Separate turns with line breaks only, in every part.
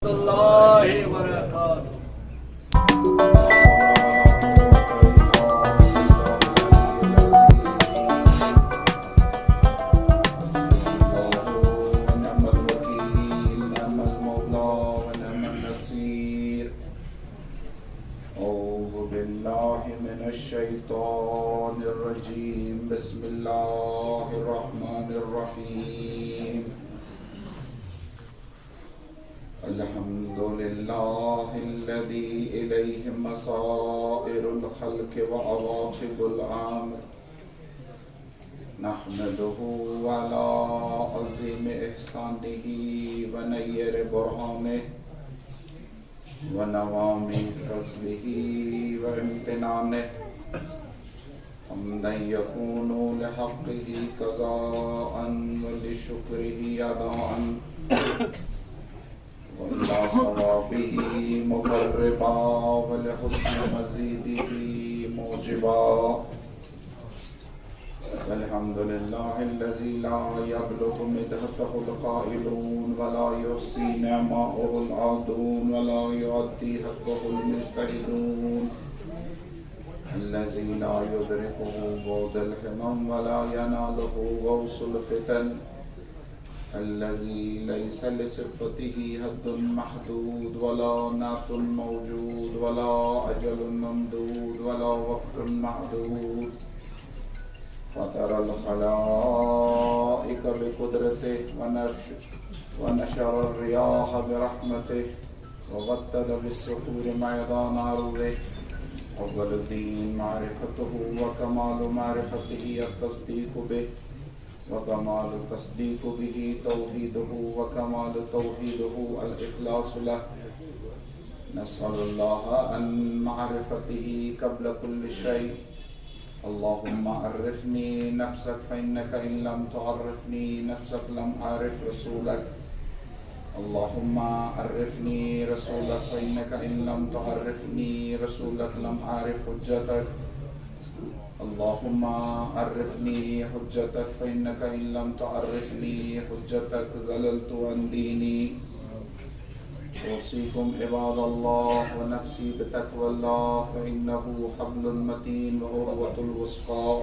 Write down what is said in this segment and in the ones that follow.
اللہ وبرکاتہ۔
الشیطان الرجیم بسم اللہ الرحمن الرحیم الحمد للہ الذی الیہ مصائر الخلق وعواقب الامر نحمدہ علی عظیم احسانہ ونیر برہانہ ونوام فضلہ وامتنانہ حمدا یکون لحقہ قضاء ولشکرہ اداء وإلى صوابه مقربا ولحسن مزيده موجبا الحمد لله الذي لا يبلغ مدحته القائلون ولا يحصي نعماءه العادون ولا يعدي حقه المجتهدون الذي لا يدركه بعد الهمم ولا يناله غوص الفتن الذي ليس لصفته حد محدود ولا نعت موجود ولا أجل ممدود ولا وقت معدود فطر الخلائق بقدرته ونشر الرياح برحمته وغطد بالسحور ميدان عرضه أول الدين معرفته وكمال معرفته التصديق به وكمال التصديق به توحيده وكمال توحيده الإخلاص له نسأل الله أن معرفته قبل كل شيء اللهم عرفني نفسك فإنك إن لم تعرفني نفسك لم أعرف رسولك اللهم عرفني رسولك فإنك إن لم تعرفني رسولك لم أعرف حجتك اللهم عرفني حجتك فإنك إن لم تعرفني حجتك زللت عن ديني أوصيكم عباد الله ونفسي بتقوى الله فإنه حبل المتين وعروة الوثقى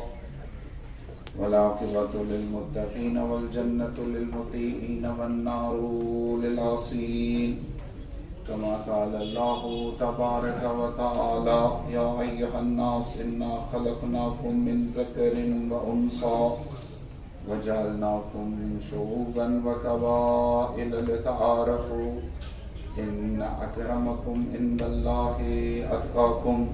والعاقبة للمتقين والجنة للمطيعين والنار للعاصين كما قال الله تبارك وتعالى يا أيها الناس إنا خلقناكم من ذكر وأنثى وجعلناكم شعوبا وقبائل لتعارفوا إن أكرمكم عند الله أتقاكم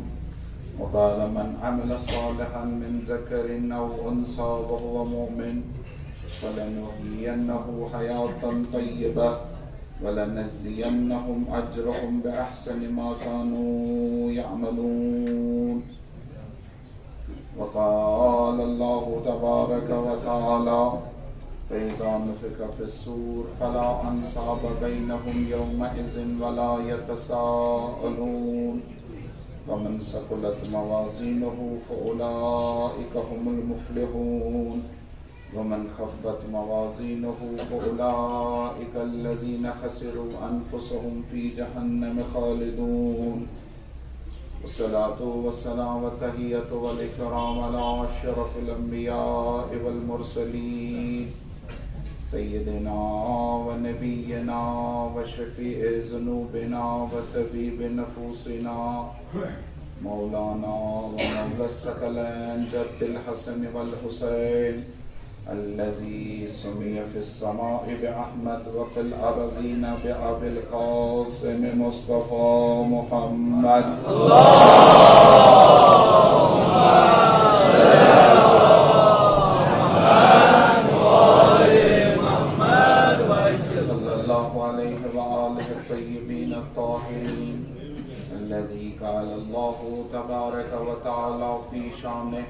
وقال من عمل صالحا من ذكر أو أنثى وهو مؤمن فلنحيينه حياة طيبة ولنجزينهم أجرهم بأحسن ما كانوا يعملون وقال الله تبارك وتعالى فإذا نفخ في الصور فلا أنساب بينهم يومئذ ولا يتساءلون فمن ثقلت موازينه فأولئك هم المفلحون ومن خفت موازينه فأولئك الذين خسروا أنفسهم في جهنم خالدون والصلاة والسلام والتحية والإكرام على أشرف الأنبياء والمرسلين سيدنا ونبينا وشفيع ذنوبنا وطبيب نفوسنا مولانا ومولى الثقلين جد الحسن والحسين الذي سمي في السماء بأحمد وفي الأرضين بأبي القاسم مصطفى محمد صلى الله عليه وآله الطيبين الطاهرين الذي قال الله تبارك وتعالى في شانه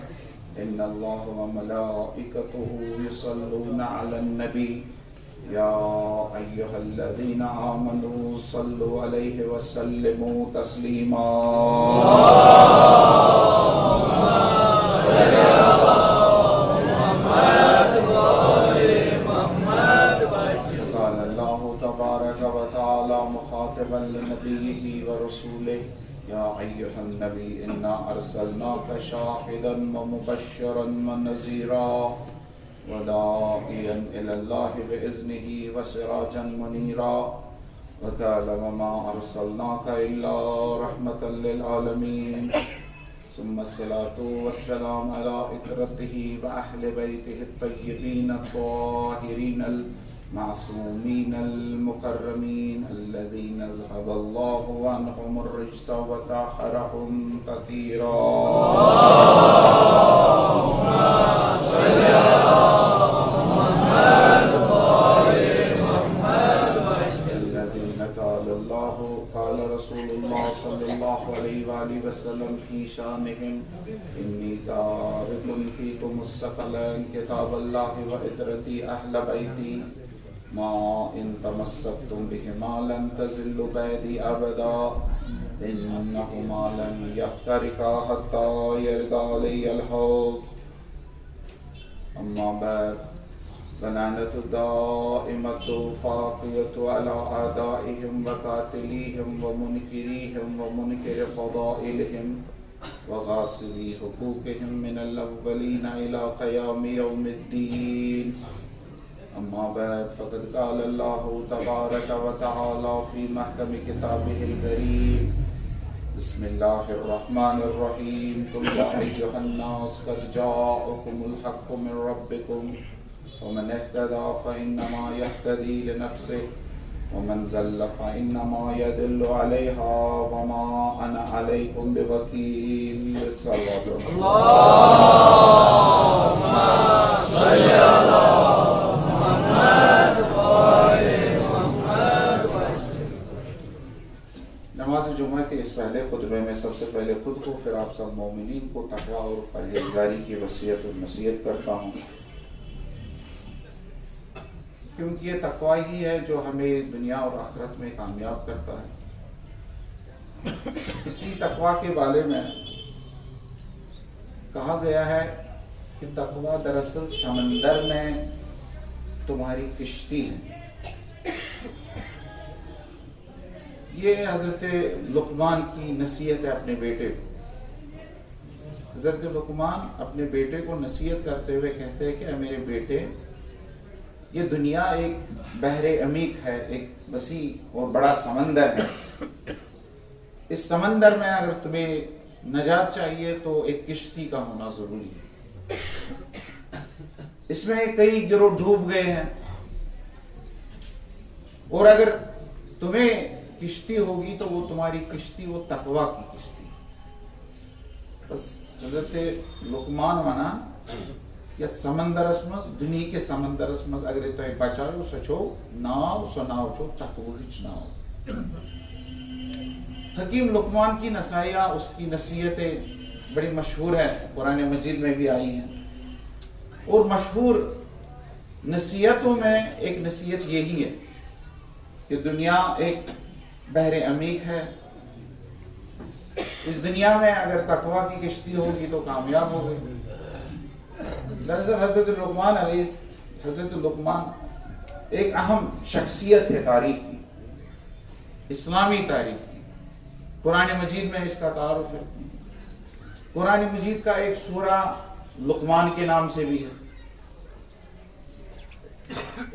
إن الله وملائكته يصلون على النبي يا أيها الذين آمنوا صلوا عليه وسلموا تسليما قال الله تبارك وتعالى نبيه ورسوله يا أيها النبي إنا أرسلناك شاهدا ومبشرا ونذيرا وداعيا إلى الله بإذنه وسراجا منيرا وقال وما أرسلناك إلا رحمة للعالمين ثم الصلاة والسلام على إترته وأهل بيته الطيبين الطاهرين المعصومين المكرمين الذين ذهب الله عنهم الرجس وطهرهم تطهيرا قال رسول الله صلى الله عليه وآله وسلم في شانهم إني تارك فيكم الثقلين كتاب الله وإترتي أهل بيتي ما إن تمسكتم بهما لن تزلوا بعدي أبدا إنهما لن يفترقا حتى يرد علي الحوض أما بعد فلعنة الدائمة فاقية على أعدائهم وقاتليهم ومنكريهم ومنكر فضائلهم وغاصبي حقوقهم من الأولين إلى قيام يوم الدين أما بعد فقد قال الله تبارك وتعالى في محكم كتابه الكريم بسم الله الرحمن الرحيم قل يا أيها الناس قد جاءكم الحق من ربكم ومن اهتدى فإنما يهتدي لنفسه ومن زل فإنما يدل عليها وما أنا عليكم بوكيل صلى اللهم صل على محمد وآل محمد. نماز جمعہ کے اس پہلے خطبے میں سب سے پہلے خود کو پھر آپ سب مومنین کو تقویٰ اور پرہیزگاری کی وصیت اور نصیحت کرتا ہوں، کیونکہ یہ تقویٰ ہی ہے جو ہمیں دنیا اور آخرت میں کامیاب کرتا ہے۔ اسی تقویٰ کے بارے میں کہا گیا ہے کہ تقویٰ دراصل سمندر میں تمہاری کشتی ہے۔ یہ حضرت لقمان کی نصیحت ہے اپنے بیٹے کو۔ حضرت لقمان اپنے بیٹے کو نصیحت کرتے ہوئے کہتے ہیں کہ اے میرے بیٹے، یہ دنیا ایک بحر عمیق ہے، ایک وسیع اور بڑا سمندر ہے۔ اس سمندر میں اگر تمہیں نجات چاہیے تو ایک کشتی کا ہونا ضروری ہے۔ اس میں کئی گروہ ڈوب گئے ہیں، اور اگر تمہیں کشتی ہوگی تو وہ تمہاری کشتی وہ تقویٰ کی کشتی۔ بس حضرت لقمان ونا یا سمندر اسمز دنیا کے سمندر اسمز اگر تو بچاؤ سچو ناو سو ناو چھو تقویچ ناو۔ حکیم لقمان کی نصائح، اس کی نصیحتیں بڑی مشہور ہیں، قرآن مجید میں بھی آئی ہیں، اور مشہور نصیحتوں میں ایک نصیحت یہی ہے کہ دنیا ایک بحر عمیق ہے، اس دنیا میں اگر تقویٰ کی کشتی ہوگی تو کامیاب ہوگی۔ دراصل حضرت لقمان ایک اہم شخصیت ہے تاریخ کی، اسلامی تاریخ کی۔ قرآن مجید میں اس کا تعارف ہے۔ قرآن مجید کا ایک سورہ لقمان کے نام سے بھی ہے،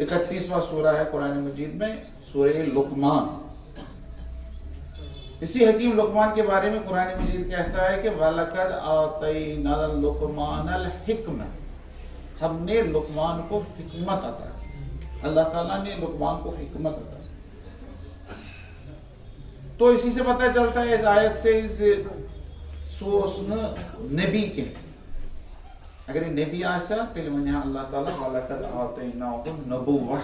31واں سورہ ہے قرآن مجید میں، سورہ لقمان۔ اسی حکیم لقمان کے بارے میں قرآن مجید کہتا ہے کہ وَلَقَدْ آتَيْنَا لُقْمَانَ الْحِكْمَةَ، ہم نے لقمان کو حکمت عطا کی۔ اللہ تعالیٰ نے لقمان کو حکمت عطا کی۔ تو اسی سے پتہ چلتا ہے اس آیت سے سوسن نبی کے، اگر نبی آسا تیل منہا اللہ تعالیٰ وَلَقَدْ آتَيْنَاهُ النُّبُوَّةَ،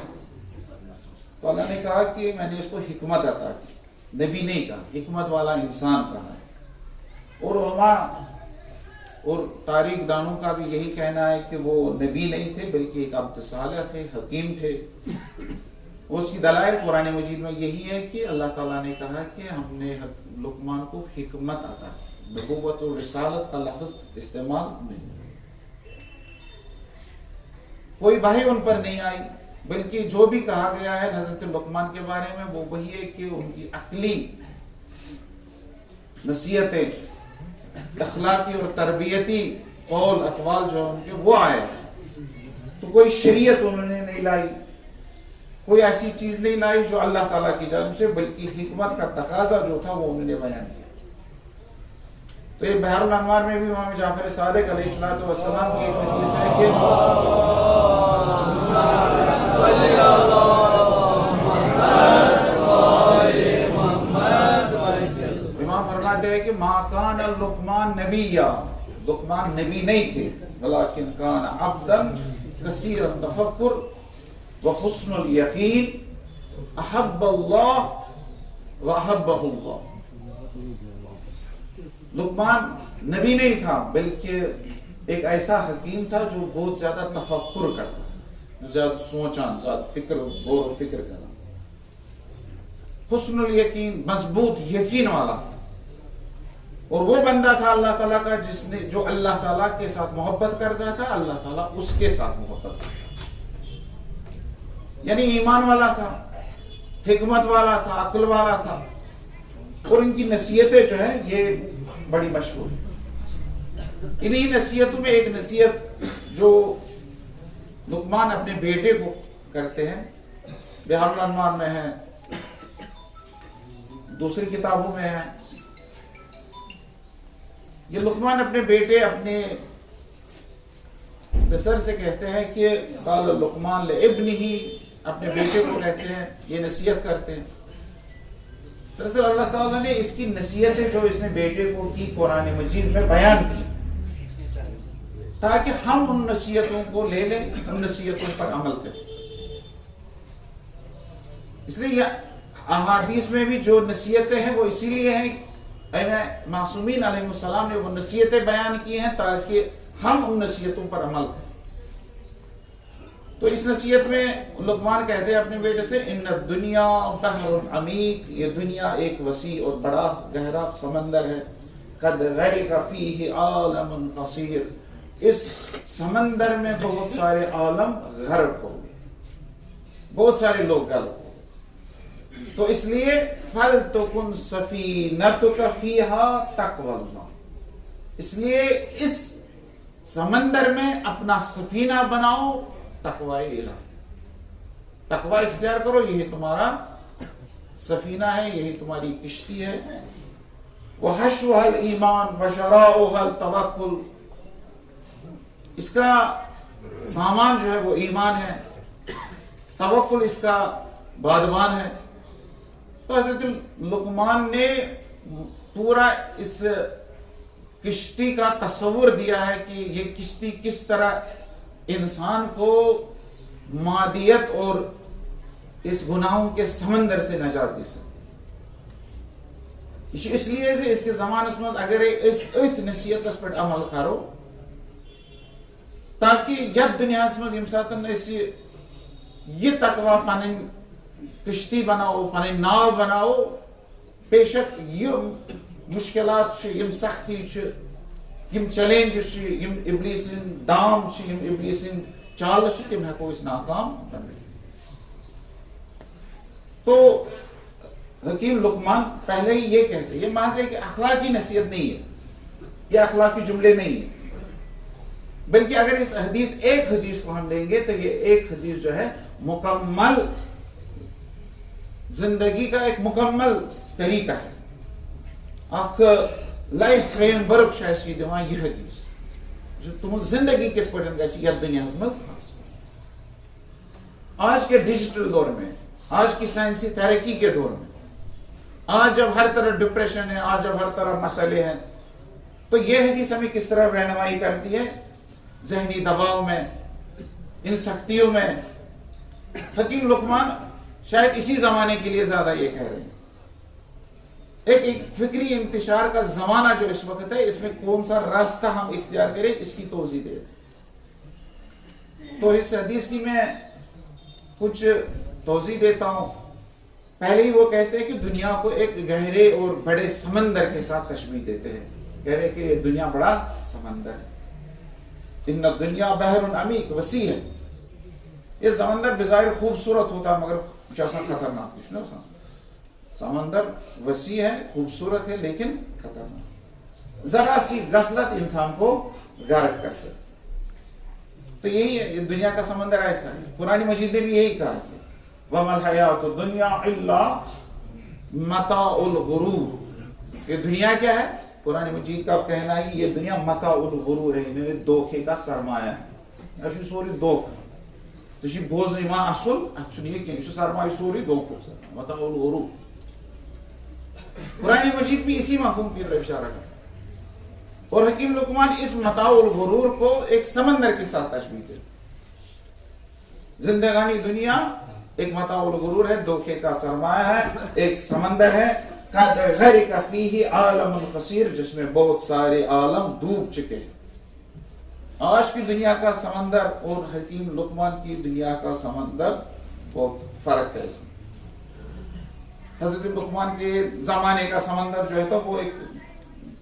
تو اللہ نے کہا کہ میں نے اس کو حکمت عطا کی، نبی نہیں کہا، حکمت والا انسان کہا ہے۔ اور علماء اور تاریخ دانوں کا بھی یہی کہنا ہے کہ وہ نبی نہیں تھے بلکہ ایک عبد صالح تھے، حکیم تھے۔ اس کی دلائل قرآن مجید میں یہی ہے کہ اللہ تعالیٰ نے کہا کہ ہم نے لقمان کو حکمت عطا کی، نبوت اور رسالت کا لفظ استعمال نہیں، کوئی وحی ان پر نہیں آئی، بلکہ جو بھی کہا گیا ہے حضرت لقمان کے بارے میں وہ وہی ہے کہ ان کی عقلی نصیحتیں، اخلاقی اور تربیتی قول اقوال جو ان کے وہ آئے، تو کوئی شریعت انہوں نے نہیں لائی، کوئی ایسی چیز نہیں لائی جو اللہ تعالیٰ کی جانب سے، بلکہ حکمت کا تقاضا جو تھا وہ انہوں نے بیان کیا۔ تو یہ بحر الانوار میں بھی امام جعفر صادق علیہ السلام کی ایک حدیث ہے کہ امام فرماتے ہیں کہ ما کان لقمان نبیّا، لقمان نبی نہیں تھے، ولیکن کان عبدا کثیر التفکر وحسن الیقین احب اللہ واحبہ اللہ۔ لقمان نبی نہیں تھا بلکہ ایک ایسا حکیم تھا جو بہت زیادہ تفکر کرتا، جو زیادہ سوچاں، زیادہ فکر، غور و فکر کرتا، حسن الیقین، مضبوط یقین والا، اور وہ بندہ تھا اللہ تعالیٰ کا جس نے جو اللہ تعالیٰ کے ساتھ محبت کرتا تھا، اللہ تعالیٰ اس کے ساتھ محبت کرتا، یعنی ایمان والا تھا، حکمت والا تھا، عقل والا تھا، اور ان کی نصیحتیں جو ہیں یہ بڑی مشہور ہیں۔ انہی نصیحتوں میں ایک نصیحت جو لقمان اپنے بیٹے کو کرتے ہیں، بحر الانوار میں ہے، دوسری کتابوں میں ہے، یہ لقمان اپنے بیٹے اپنے پسر سے کہتے ہیں کہ قال لقمان لابنہ، اپنے بیٹے کو کہتے ہیں، یہ نصیحت کرتے ہیں۔ دراصل اللہ تعالیٰ نے اس کی نصیحتیں جو اس نے بیٹے کو کی قرآن مجید میں بیان کی، تاکہ ہم ان نصیحتوں کو لے لیں، ان نصیحتوں پر عمل کریں۔ اس لیے احادیث میں بھی جو نصیحتیں ہیں وہ اسی لیے ہیں، معصومین علیہ السلام نے وہ نصیحتیں بیان کی ہیں تاکہ ہم ان نصیحتوں پر عمل کریں۔ تو اس نصیحت میں لقمان کہتے ہیں اپنے بیٹے سے، ان الدنیا بحر عمیق، یہ دنیا ایک وسیع اور بڑا گہرا سمندر ہے، قد غرق فیہ عالم قصیر، اس سمندر میں بہت سارے عالم غرق ہو گئے، بہت سارے لوگ غرق ہو گئے، تو اس لیے فَلْتَكُنْ سَفِينَتُكَ فِيهَا تَقْوَى اللَّهِ، اس لیے اس سمندر میں اپنا سفینہ بناؤ تقوی الہی، تقوی اختیار کرو، یہی تمہارا سفینہ ہے، یہی تمہاری کشتی ہے۔ وَحَشْوَهَا الْإِيمَانُ وَشَرَاؤُهَا التَّوَكُّلُ، اس کا سامان جو ہے وہ ایمان ہے، توکل اس کا بادبان ہے۔ تو حضرت لقمان نے پورا اس کشتی کا تصور دیا ہے کہ یہ کشتی کس طرح انسان کو مادیت اور اس گناہوں کے سمندر سے نجات دے سکتی۔ اس لیے سے اس کے زمانس میں اگر اس نصیحت پر عمل کرو تاکہ یت دنیا میں یم ساتن یہ تقوی پن کشتی بناؤ، پن ناو بناؤ، بے شک یہ مشکلات یم سختی یم چیلنجز یم ابلیسن دام یم ابلیسن چال تم ہیکو اس ناکام بنائیں۔ تو حکیم لقمان پہلے ہی یہ کہتے، یہ محض ہے کہ اخلاقی نصیحت نہیں ہے، یہ اخلاقی جملے نہیں ہے، بلکہ اگر اس حدیث ایک حدیث کو ہم لیں گے تو یہ ایک حدیث جو ہے مکمل زندگی کا ایک مکمل طریقہ ہے، اخ لائف فریم ورک شایسی دیوان یہ حدیث جو تم زندگی کت پٹن گیسی یا دنیا مز۔ آج کے ڈیجیٹل دور میں، آج کی سائنسی ترقی کے دور میں، آج جب ہر طرح ڈپریشن ہے، آج جب ہر طرح مسئلے ہیں، تو یہ حدیث ہمیں کس طرح رہنمائی کرتی ہے ذہنی دباؤ میں، ان سختیوں میں۔ حکیم لقمان شاید اسی زمانے کے لیے زیادہ یہ کہہ رہے ہیں، ایک فکری انتشار کا زمانہ جو اس وقت ہے، اس میں کون سا راستہ ہم اختیار کریں اس کی توضیح دے۔ تو اس حدیث کی میں کچھ توضیح دیتا ہوں۔ پہلے ہی وہ کہتے ہیں کہ دنیا کو ایک گہرے اور بڑے سمندر کے ساتھ تشبیہ دیتے ہیں، کہہ رہے کہ یہ دنیا بڑا سمندر ہے، ان الدنیا بحر عمیق، وسیع ہے۔ یہ سمندر بظاہر خوبصورت ہوتا ہے مگر خطرناک تھی نا. سمندر وسیع ہے, خوبصورت ہے, لیکن خطرناک. ذرا سی غفلت انسان کو غرق کر سکتی. تو یہی ہے, یہ دنیا کا سمندر ایسا ہے. قرآن مجید نے بھی یہی کہا کہ وَمَا الْحَيَاةُ الدُّنْيَا إِلَّا مَتَاعُ الْغُرُورِ. یہ دنیا کیا ہے؟ قرآن مجید کا کہنا ہے کہ یہ دنیا متاع الغرور ہے, یعنی دھوکے کا سرمایہ ہے. یہ سوری دھوکہ تو بوزن ما اصل اتھ یہ سرمایہ سوری دھوکہ متاع الغرور. قرآن مجید بھی اسی مفہوم کی طرف اشارہ کرتا ہے. اور حکیم لقمان اس متاع الغرور کو ایک سمندر کے ساتھ تشبیہ دیتے. زندگانی دنیا ایک متاع الغرور ہے, دھوکے کا سرمایہ ہے, ایک سمندر ہے. قد غرق فیہ عالم کثیر, جس میں بہت سارے عالم ڈوب چکے. آج کی دنیا کا سمندر اور حکیم لقمان کی دنیا کا سمندر بہت فرق ہے. حضرت لقمان کے زمانے کا سمندر جو ہے تو وہ ایک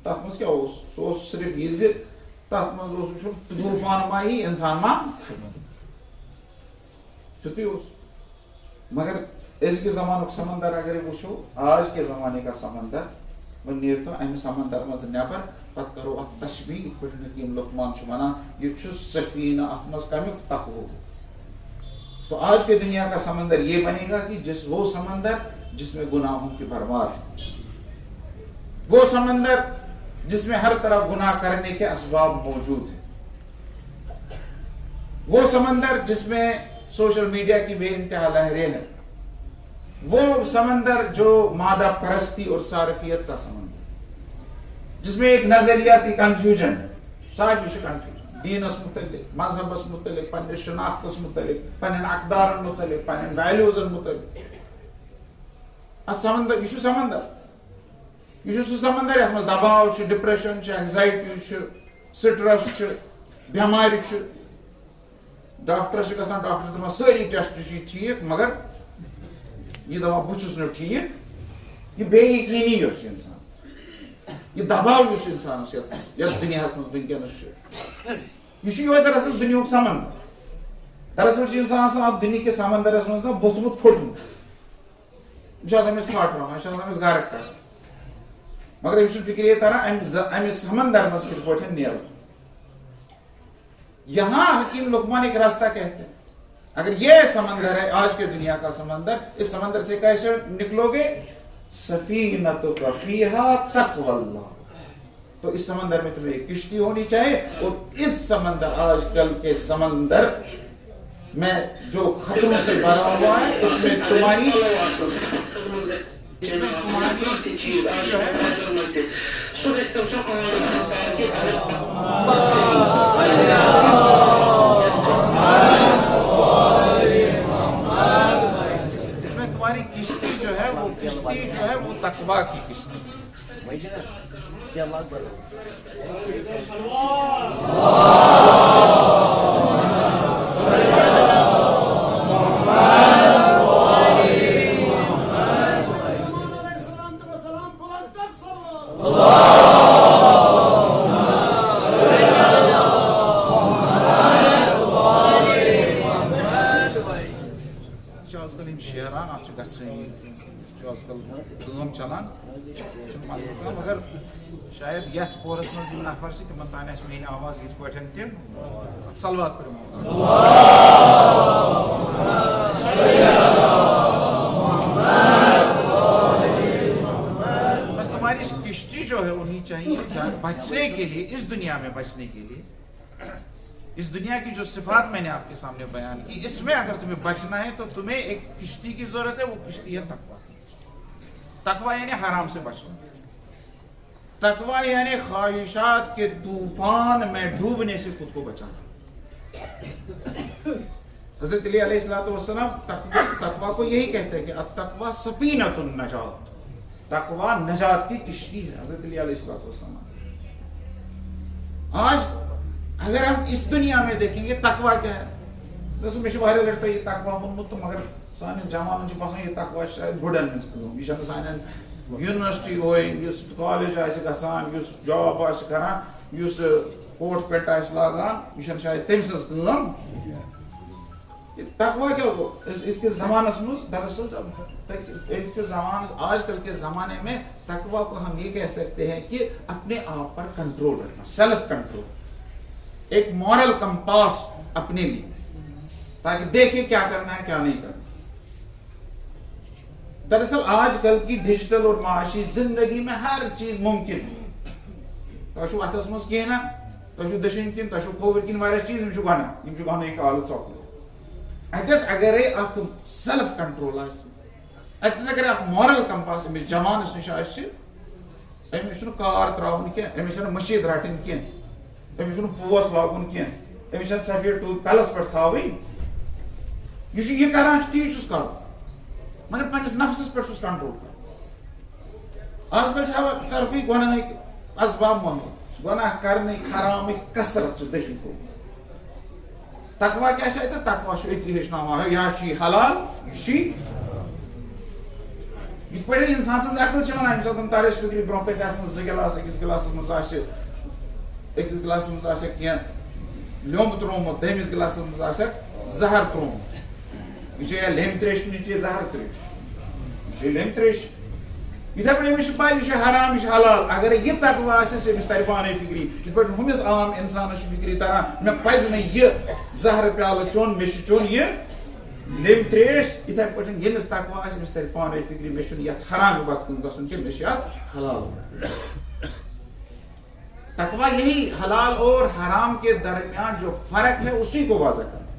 تخ مز کیا سو صرف یہ تخ مز طوفان مائی انسان ما چھتی اس. مگر اس کے زمانہ کا سمندر اگر وچھو آج کے زمانے کا سمندر وہ نیر تو ام سمندر مز نیبر پت کرو ات تشبیہ پہ حکیم لقمان ونان یہ سفینہ ات مز کمیک تقوی. تو آج کے دنیا کا سمندر یہ بنے گا کہ جس وہ سمندر جس میں گناہوں کی بھرمار ہے, وہ سمندر جس میں ہر طرح گناہ کرنے کے اسباب موجود ہیں, وہ سمندر جس میں سوشل میڈیا کی بے انتہا لہریں ہیں, وہ سمندر جو مادہ پرستی اور صارفیت کا سمندر جس میں ایک نظریاتی کنفیوژن ہے. سارے کنفیوژن دینس متعلق, مذہبس متعلق, پنہ شناختس متعلق, پنن اقدارن متعلق, پنن ویلیوزن متعلق. ات سمندر یہ سمندر یہ سہ سمندر یتھ مز دباؤ, ڈپریشن, اینگزائٹی, سٹرس, بیمار. ڈاکٹر گژھان, ڈاکٹر دپان ساری ٹیسٹ ٹھیک مگر یہ دپان بہ چھس نہ ٹھیک. یہ بے یقینی یس انسان, یہ دباؤ یس انسانس یتھ دنیاہس مز ونکینس یہ دراصل دنیا سمندر. دراصل انسان ات دنیا کے سمندرس مز بوتمت پھٹمت, یہ امس پھاٹناوان, یہ امس غرق کران. مگر امس فکر یہ تران امہ سمندر مز کت پٲٹھۍ نیرو. یہاں حکیم لقمان ایک راستہ کہتے ہیں. اگر یہ سمندر ہے آج کے دنیا کا سمندر, اس سمندر سے کیسے نکلو گے؟ سفینتک فیہا تقوی اللہ. تو اس سمندر میں تمہیں ایک کشتی ہونی چاہیے, اور اس سمندر آج کل کے سمندر میں جو خطروں سے بھرا ہوا ہے اس میں تمہاری جو ہے اس میں تمہاری کشتی جو ہے وہ کشتی جو ہے وہ تقویٰ کی کشتی. چلان مسئلہ مگر شاید یتھ پورس مز نفر سے تمن تان میری آواز یت پہ تم سلوات پڑھو. بس تمہاری کشتی جو ہے ہونی چاہیے بچنے کے لیے, اس دنیا میں بچنے کے لیے. اس دنیا کی جو صفات میں نے آپ کے سامنے بیان کی, اس میں اگر تمہیں بچنا ہے تو تمہیں ایک کشتی کی ضرورت ہے. وہ کشتی ہے تقویٰ. تقویٰ یعنی حرام سے بچنا. تقویٰ یعنی خواہشات کے طوفان میں ڈوبنے سے خود کو بچانا. حضرت علی علیہ السلام تقویٰ کو یہی کہتے ہیں کہ التقویٰ سفینۃ النجات. تقویٰ نجات کی کشتی ہے. حضرت علی علیہ السلام. آج اگر ہم اس دنیا میں دیکھیں گے تقویٰ کیا ہے, جیسے میں واریاہ لٹہ یہ تقویٰ وونمت تو مگر سان جوانن باسان یہ تقویٰ شاید بڑن ہز کٲم. یہ سان یونیورسٹی ہوئیں, اس کالج آسہِ گژھان, اس جاب آسہِ کران, اس کوٹ پینٹ آسہِ لاگان, یہ شاید تٔمۍ سٕنٛز کٲم. تقوی کیا ہو اس کے زمانے میں دراصل اس کے زمانے آج کل کے زمانے میں تقوی کو ہم یہ کہہ سکتے ہیں کہ اپنے آپ پر کنٹرول رکھنا، سیلف کنٹرول، ایک مورل کمپاس اپنے لیے، تاکہ دیکھیں کیا کرنا ہے کیا نہیں کرنا۔ دراصل آج کل کی ڈیجیٹل اور معاشی زندگی میں ہر چیز ممکن ہے۔ تشو اتس مز کہہ نا، تشو دشن کن، تشو کھوور کن، واریاہ چیز یم گناہ، یم گناہ ایک عادت سوکل۔ اتت اگر اخ سیلف کنٹرول آسہِ، اتت اگر اخ مورل کمپاس امس جوانس نش آسہِ، امس چھُنہٕ کار تراوُن کینٛہہ، امس چھنہٕ مشید رٹٕنۍ کینٛہہ، امس چھُنہٕ پوس لاگُن کینٛہہ، امس چھنہٕ سفید ٹوپۍ کلس پٮ۪ٹھ تھاوٕنۍ، یہ کران تی چھُس کرُن، مگر پننس نفسس پٮ۪ٹھ چھُس کنٹرول کرُن۔ آز کل چھِ طرفی گناہٕکۍ اسباب محمد، گناہ کرنٕکۍ حرامٕکۍ کثرت چھِ دٔچھِنۍ کھوٚومُت۔ تقوی کیا ہے؟ تقوی چھُ أتی ہیٚچھناوان، یا چھُ یہِ حلال، یہِ چھُ یِتھ پٲٹھۍ انسان سٕنٛز عقل چھِ ونان، ییٚمہِ ساتہٕ تر أسۍ فِکرِ برونٛہہ کَنہِ آسن 2 گِلاس، أکِس گِلاسس منٛز آسہِ کینٛہہ لیوٚمب تروومُت، دوٚیمِس گِلاسس منٛز آسٮ۪کھ زہر تروومُت، یہِ چھِ یا لیٚمبۍ تریش کِنہٕ یہِ چھِ زہر تریش، یہِ چھِ لیٚمبۍ تریش۔ یِتھے پٲٹھۍ أمِس چھِ پاے یہِ چھُ حرام، یہِ چھُ حلال، اگر یہِ تقوی آسٮ۪س أمِس ترِ پانے فِکری، یِتھ پٲٹھۍ ہُمِس عام انسانس چھِ فِکری تران مےٚ پزِ نہٕ یہِ زہر پیالہٕ چیوٚن، مےٚ چھُ چیوٚن یہِ لیٚمبۍ تریش۔ یِتھے پٲٹھۍ ییٚمِس تقوی آسہِ أمِس ترِ پانے فِکری مےٚ چھُنہٕ یتھ حرام وتھ کُن گژھُن کینٛہہ، مےٚ چھُ یتھ حلال۔ تقوی یہی حلال اور حرام کے درمیان جو فرق ہے اسی کو واضح کرنا۔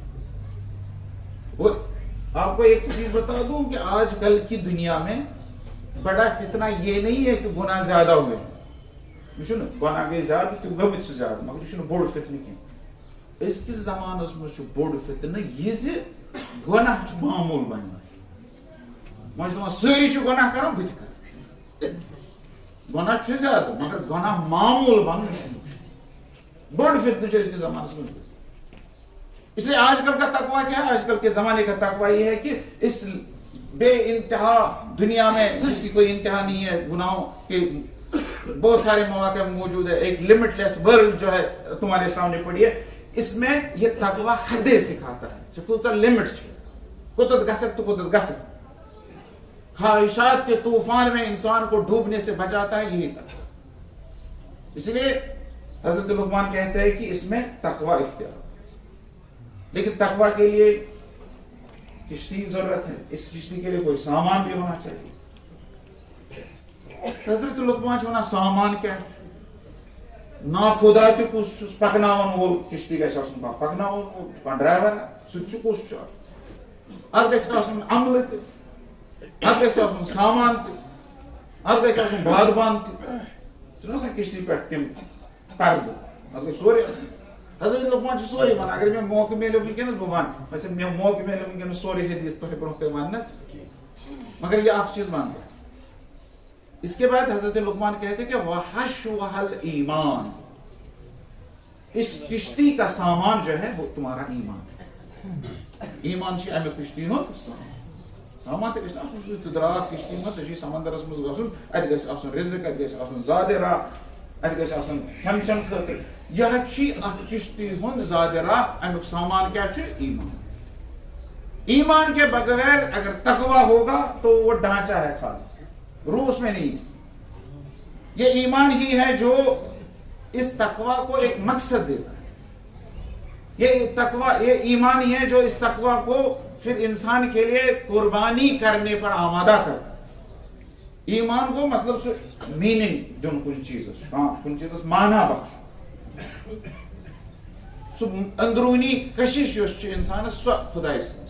اور آپ کو ایک چیز بتا دوں کہ آج کل کی دنیا میں بڑا فتنہ یہ نہیں ہے کہ گناہ زیادہ ہوئے، یہ گناہ گئی زیادہ تو گمت زیادہ، مگر یہ بوڑ فتنہ کی۔ اس کس زمانس مجھ بوڑ فتنہ یہ گناہ معمول بن دپان ساری گناہ کران بت کر، گناہ زیادہ مگر گناہ معمول بن بوڑ فتنہ اس کے زمانس میں۔ اس لیے آج کل کا تقوی کیا ہے؟ آج کل کے زمانے کا تقوی یہ ہے کہ اس بے انتہا دنیا میں جس کی کوئی انتہا نہیں ہے، گناہوں کے بہت سارے مواقع موجود ہے، ایک لمٹ لیس ورلڈ جو ہے تمہارے سامنے پڑی ہے، اس میں یہ تقوی حدیں سکھاتا ہے، کوتا لمٹ کوتت گسک تو کوتت گسک، خواہشات کے طوفان میں انسان کو ڈوبنے سے بچاتا ہے یہی تقوی۔ اس لیے حضرت لقمان کہتے ہیں کہ اس میں تقوی اختیار، لیکن تقوی کے لیے کشتی کی ضرورت ہے، اس کشتی کے لیے کوئی سامان بھی ہونا چاہیے۔ حضرت لقمان چھِ ونان سامان کیا نا خدا تہ کس پکناون وول کشتی گژھِ آسُن، پکناون وول ڈرائیور سُہ تہِ چھُ کُس چھُ، اتھ گژھِ آسُن عملہ تہِ، اتھ گژھِ آسُن سامان تہِ، اتھ گژھِ آسُن بادبان تہِ، چھُنہ آسان کشتی پٮ۪ٹھ تِم پردٕ، اتھ گژھِ سورُے۔ حضرت لقمان چھُ سورُے ونان، اگر مےٚ موقعہٕ میلیو ونکیٚنس بہٕ ونہٕ، ویسے مےٚ موقعہٕ میلیو ونکیٚنس سورُے حدیث تۄہہِ برونٛہہ کَنہِ وننس، مگر یہ اکھ چیز ون۔ اس کے بعد حضرت لقمان کہتے ہیں کہ وحشوها الایمان، اس کشتی کا سامان جو ہے وہ تمہارا ایمان ہے۔ ایمان چھ امہ کشتی ہند سامان تہ گژھِ آسُن، سُہ تہِ درٛاو کشتی منٛز، ژےٚ چھُے سمندرس منٛز گژھُن، اتہِ گژھِ آسُن رزق، اتہِ گژھِ آسُن زادٕ راہ، اتہِ گژھِ آسُن کھٮ۪ن چٮ۪ن خٲطرٕ، یہ چھ اتھ کشتی ہند زادٕ راہ، امیُک سامان کیا چھُ؟ ایمان۔ ایمان کے بغیر اگر تقوی ہوگا تو وہ ڈھانچہ ہے خالی، روح اس میں نہیں۔ یہ ایمان ہی ہے جو اس تقوی کو ایک مقصد دیتا ہے، یہ تقوی، یہ ایمان ہی ہے جو اس تقوی کو پھر انسان کے لیے قربانی کرنے پر آمادہ کرتا ہے۔ ایمان کو مطلب سو میننگ دن کن چیزس، کن چیزس معنی بخش، سو اندرونی کشش یس انسان سو خدا سن۔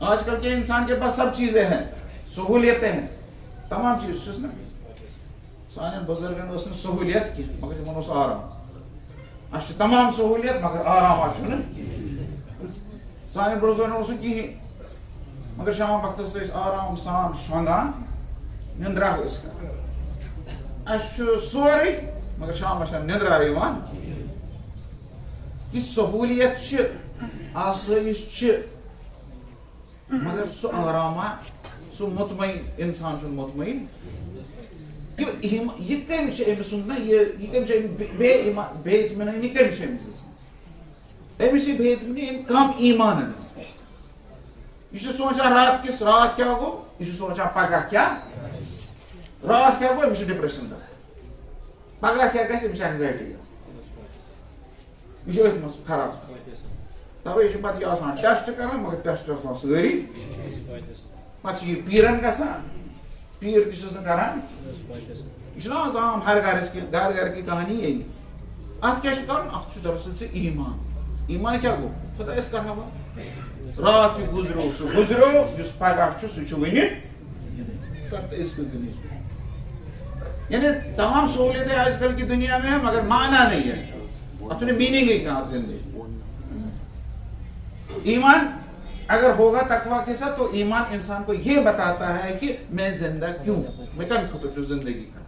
آج کل کے انسان کے پاس سب چیزیں ہیں، سہولیتیں ہیں، تمام چیز نا، سان بزرگن اس سہولیت کی مگر تمن اس آرام، اس تمام سہولیت مگر آرام آ سان بزرگن اس کہین، مگر شام وقت آرام سان شونگان نندرا اس سوری مگر شام نندرا یوان۔ یہ سہولیت آسائش مگر سو آرامہ، سو مطمئن انسان چھ مطمئن، یہ کم امس نا، یہ کم بے اطمینانی کم امس، أمس بھید کم ایمان یہ سوچان رات کیا گو یہ سوچان پگہ کیا رات کیا گو أمس ڈپریشن پگہ کیا گژھِ أمس اینزائٹی یہ أتھۍ منٛز خراب توے پتہٕ یہ آسان ٹیسٹ کران مگر ٹیسٹ آسان سٲری پتہٕ یہ پیرن گژھان پیر تہِ چھُس نہٕ کران یہ چھُنہ آز عام ہر گھر کی کہانی یہی اتھ کیٛاہ چھُ کرُن اتھ چھُ دراصل ژےٚ ایمان ایمان کیٛاہ گوٚو خۄدایس کرہا بہٕ رات یہِ گُزریو سُہ گُزریو یُس پگہہ چھُ سُہ چھُ وٕنہِ ژٕ کر تہٕ أزکِس دُنیاہس یعنی تمام سہولیتیں آج کل کی دنیا میں ہے مگر معنی نہیں ہے اتھ چھُنہٕ میٖنِنٛگٕے کانٛہہ زندگی ایمان اگر ہوگا تقوی کے ساتھ تو ایمان انسان کو یہ بتاتا ہے کہ میں زندہ کیوں میں کم خطر چھو زندگی کا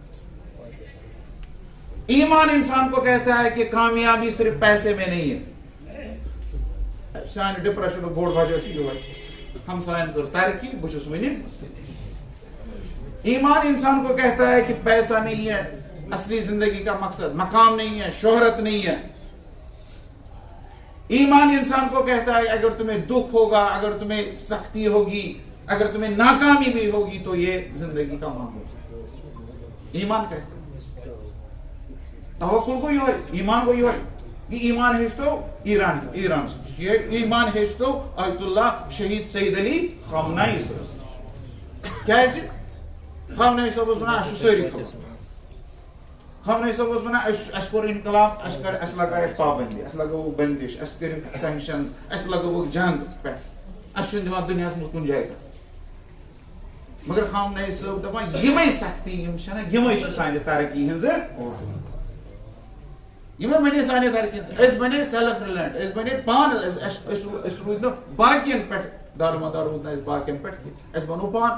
ایمان انسان کو کہتا ہے کہ کامیابی صرف پیسے میں نہیں ہے سان ڈپریشن بوڑ وجہ ہم سائن کر ترقی بچس ونی ایمان انسان کو کہتا ہے کہ پیسہ نہیں ہے اصلی زندگی کا مقصد مقام نہیں ہے شہرت نہیں ہے ایمان انسان کو کہتا ہے اگر تمہیں دکھ ہوگا اگر تمہیں سختی ہوگی اگر تمہیں ناکامی بھی ہوگی تو یہ زندگی کا معمول ایمان کہتا ہے توکل کو یہ ایمان کو یہ ایمان ہیچتو ایران یہ ایمان ہیچتو آیت اللہ شہید سید علی خامنائی کیا ہے خامنائی صاحب اس بنا ساری خامنائی صاحب اس بنا اس کو انقلاب اس لگائے پابندی اس لگو بندش اس کر سینکشن اس لگو جنگ پہ اس دیوان دنیا میں کن جائے مگر خامنائی صاحب دپان یمے سختی یم چھنا یمے چھ سانہ ترقی ہنز یمے بنے سانہ ترقی اس بنے سیلف ریلینٹ اس بنے پان اس روز باقین پہ دارمدار روز اس باقین پہ اس بنو پان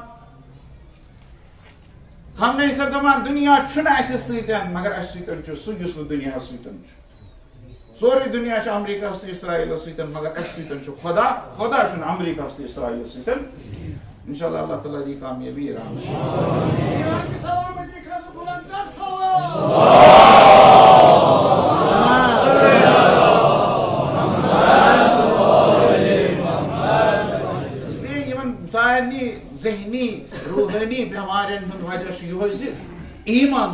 ہم نے اس دپان دنیا چھنا اس سۭتۍ مگر اس سۭتۍ چھُ سُہ یُس نہٕ دُنیاہس سۭتۍ چھُ سورُے دُنیا چھُ امریکہس تہٕ اسرائیلس سۭتۍ مگر اس سۭتۍ چھُ خدا چھُنہٕ امریکہس تہٕ اسرائیلس سۭتۍ انشاءاللہ اللہ تعالیٰ دی کامیابی ایران اس لیے یمن سارنی ذہنی روحانی بیمارین ہند وجہ یہ ایمان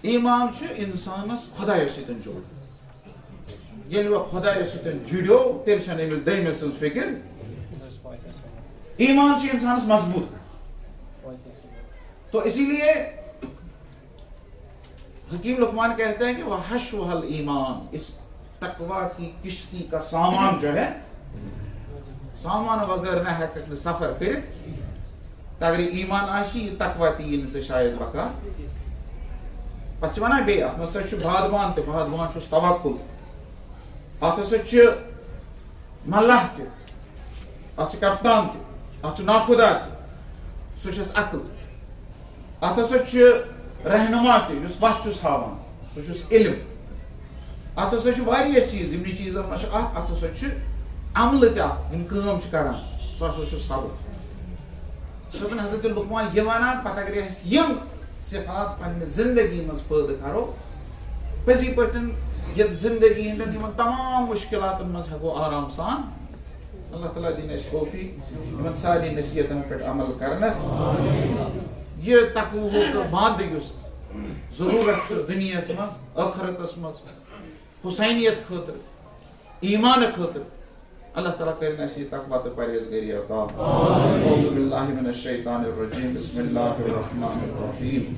ایمان انسانس خدایس سۭتۍ جوڑ ییٚلہِ وۄنۍ خدایس سۭتۍ جُڑیو تیٚلہِ چھنہٕ أمِس دٔیمِس سٕنٛز فِکر ایمان چھُ انسانس مضبوط تو اسی لیے حکیم لقمان کہتے ہیں کہ وہ حشوہ الایمان اس تقوی کی کشتی کا سامان جو ہے سامان وغیر نہ ہیکک سفر کرت اگر ایمان آشی یہ تقوی تین سے شاید بکا پتہ ونان بیٚیہِ اتھ منٛز چھُ بادبان تہِ بادبان چھُس توکل اتھ ہسا چھُ ملح تہِ اتھ چھُ کپتان تہِ اتھ چھُ ناخدا تہِ سُہ چھُس عقل اتھ ہسا چھُ رہنما تہِ یُس وتھ چھُس ہاوان سُہ چھُس علم اتھ ہسا چھُ واریاہ چیٖز یِمنٕے چیٖزن منٛز چھُ اتھ ہسا چھُ عملہ تہِ اتھ یِم کٲم چھِ کران سُہ ہسا چھُ صبر سُہ حضرت لقمان یہ ونان پتہ اگر أسۍ یِم صفات پننہِ زندگی منٛز پٲدٕ کرو پٔزی پٲٹھۍ یتھ زندگی ہٕنٛدٮ۪ن یِمن تمام مُشکلاتن منٛز ہٮ۪کو آرام سان اللہ تعالیٰ دِنۍ اَسہِ توفیٖق یِمن سارنٕے نصیحتن پٮ۪ٹھ عمل کرنس یہ تقویُک مادٕ یُس ضروٗرت چھُ دُنیاہس منٛز ٲخرتس منٛز حسینیت خٲطرٕ ایمان خٲطرٕ اللہ تعالیٰ کرن اَسہِ یہِ تقویٰ تہٕ پرہیزگٲری عطا اعوذ باللہ من الشیطان الرجیم بسم اللہ الرحمن الرحیم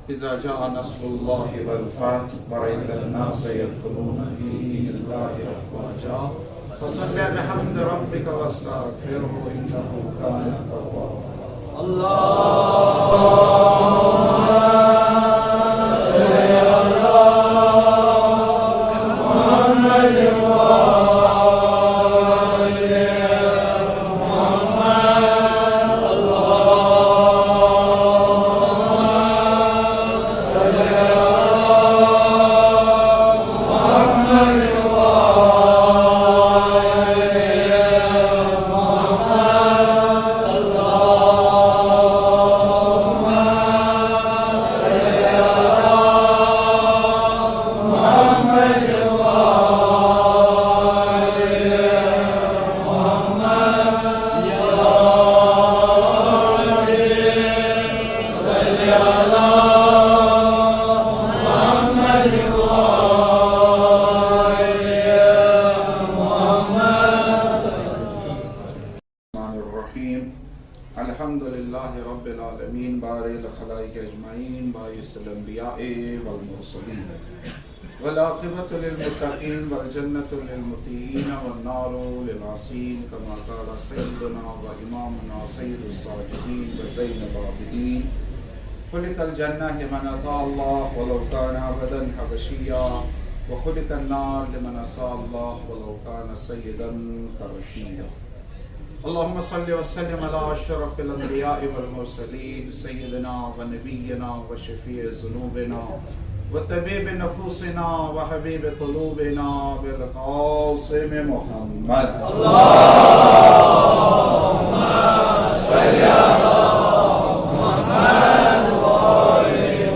اذا جاء نصر اللہ والفتح ورأيت الناس يدخلون في دين الله افواجا فسبح بحمد ربك واستغفره انه كان توابا اللہ الحمد لله رب العالمين بارئ الخلائق أجمعين باعث الأنبياء والمرسلين والعاقبة للمتقين والجنة للمطيعين والنار للعاصين كما قال سيدنا وإمامنا سيد الصالحين وزين العابدين خلق الجنة لمن أطاع الله ولو كان عبدا حبشيا وخلق النار لمن عصى الله ولو كان سيدا قرشيا. اللهم صل وسلم على أشرف الأنبياء والمرسلين سيدنا ونبينا وشفيع ذنوبنا وطبيب نفوسنا وحبيب قلوبنا بالقاسم محمد. اللهم صل على محمد وآل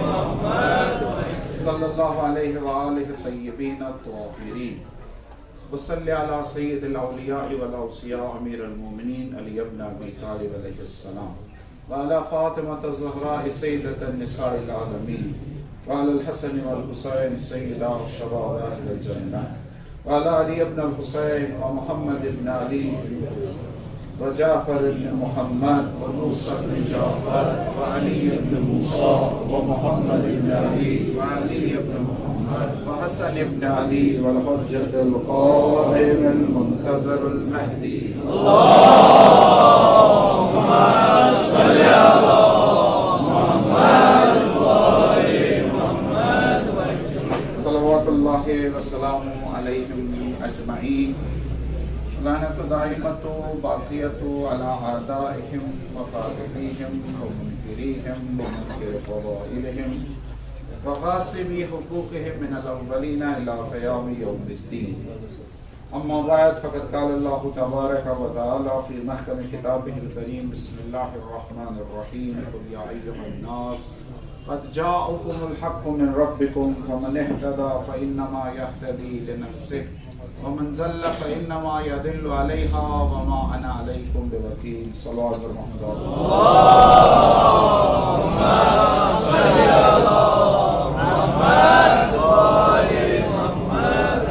محمد صلى الله عليه وآله الطيبين الطاهرين. وصل على سيد الأولياء والأوصياء أمير المؤمنين علي بن أبي طالب عليه السلام وعلى فاطمة الزهراء سيدة النساء العالمين وعلى الحسن والحسين سيدا الشباب أهل الجنة وعلى علي بن الحسين ومحمد بن علي وجعفر بن محمد وموسى بن جعفر وعلي بن موسى ومحمد بن علي وعلي بن محمد وحسن بن علي والحجة القائم المنتظر المهدي. اللهم صل على محمد وآل محمد صلوات الله وسلامه عليهم أجمعين. لعنة دائمة باقية على أعدائهم وقاتليهم ومنكريهم ومنكر فضائلهم وغاصبي حقوقهم من الأولين إلى قيام يوم الدين. أما بعد فقد قال الله تبارك وتعالى في محكم كتابه الكريم بسم الله الرحمن الرحيم قل يا أيها الناس قد جاءكم الحق من ربكم فمن اهتدى فإنما يهتدي لنفسه ومن زل فإنما يدل عليها وما أنا عليكم بوكيل. صلوات محمد. اللهم صل على محمد وآل محمد.